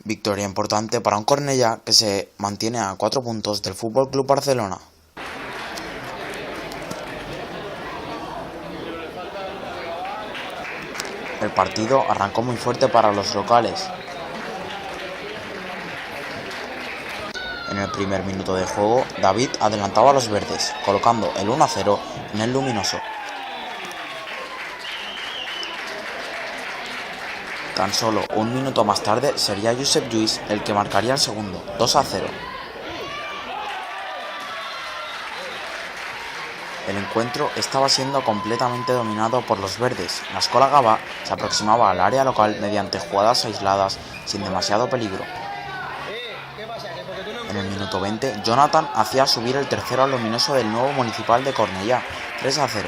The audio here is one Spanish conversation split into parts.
Victoria importante para un Cornellá que se mantiene a 4 puntos del F. C. Barcelona. El partido arrancó muy fuerte para los locales. En el primer minuto de juego, David adelantaba a los verdes, colocando el 1-0 en el luminoso. Tan solo un minuto más tarde sería Josep Lluís el que marcaría el segundo, 2-0. El encuentro estaba siendo completamente dominado por los verdes. La Escola Gavà se aproximaba al área local mediante jugadas aisladas sin demasiado peligro. En el minuto 20, Jonathan hacía subir el tercero al luminoso del nuevo Municipal de Cornellá, 3-0.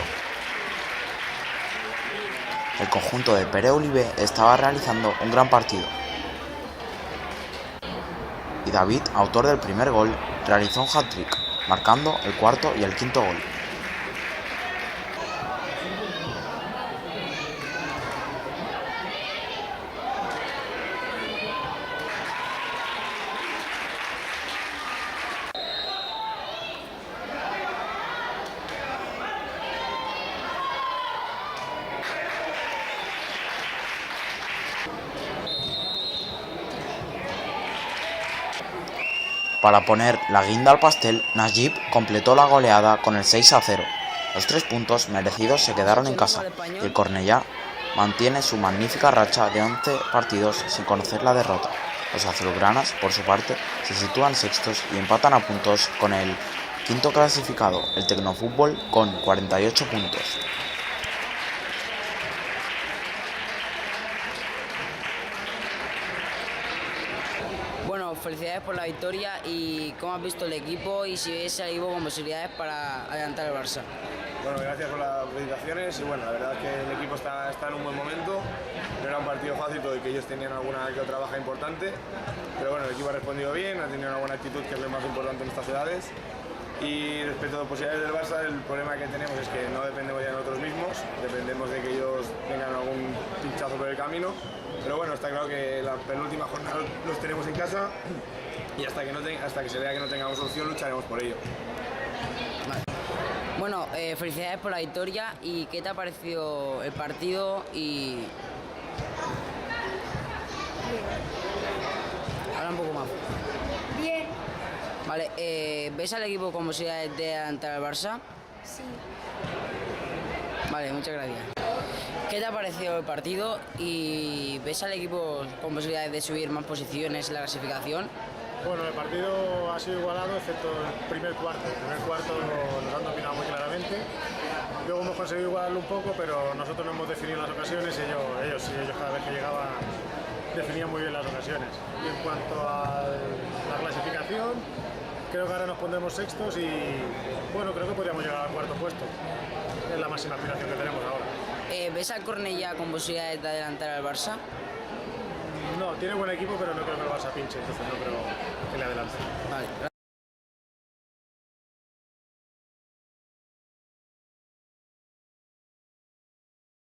El conjunto de Pere Oliver estaba realizando un gran partido. Y David, autor del primer gol, realizó un hat-trick, marcando el cuarto y el quinto gol. Para poner la guinda al pastel, Najib completó la goleada con el 6-0. Los 3 puntos merecidos se quedaron en casa y el Cornellá mantiene su magnífica racha de 11 partidos sin conocer la derrota. Los azulgranas, por su parte, se sitúan sextos y empatan a puntos con el quinto clasificado, el Tecnofútbol, con 48 puntos. Bueno, felicidades por la victoria y cómo has visto el equipo y si ves al equipo con posibilidades para adelantar el Barça. Bueno, gracias por las felicitaciones y bueno, la verdad es que el equipo está en un buen momento. No era un partido fácil porque ellos tenían alguna que otra baja importante, pero bueno, el equipo ha respondido bien, ha tenido una buena actitud, que es lo más importante en estas edades. Y respecto a las posibilidades del Barça, el problema que tenemos es que no dependemos ya de nosotros mismos, dependemos de que ellos tengan algún pinchazo por el camino. Pero bueno, está claro que la penúltima jornada los tenemos en casa y hasta que se vea que no tengamos opción lucharemos por ello. Vale. Bueno, felicidades por la victoria y ¿qué te ha parecido el partido? Y habla un poco más. Bien. Vale, ¿ves al equipo con posibilidades de adelantar al Barça? Sí. Vale, muchas gracias. ¿Qué te ha parecido el partido y ves al equipo con posibilidades de subir más posiciones en la clasificación? Bueno, el partido ha sido igualado excepto el primer cuarto. El primer cuarto nos han dominado muy claramente. Luego hemos conseguido igualarlo un poco, pero nosotros no hemos definido las ocasiones y ellos cada vez que llegaban definían muy bien las ocasiones. Y en cuanto a la clasificación, creo que ahora nos pondremos sextos y bueno, creo que podríamos llegar al cuarto puesto. Es la máxima aspiración que tenemos ahora. ¿Ves al Cornellá con posibilidades de adelantar al Barça? No, tiene buen equipo, pero no creo que el Barça pinche, entonces no creo que le adelante. Vale.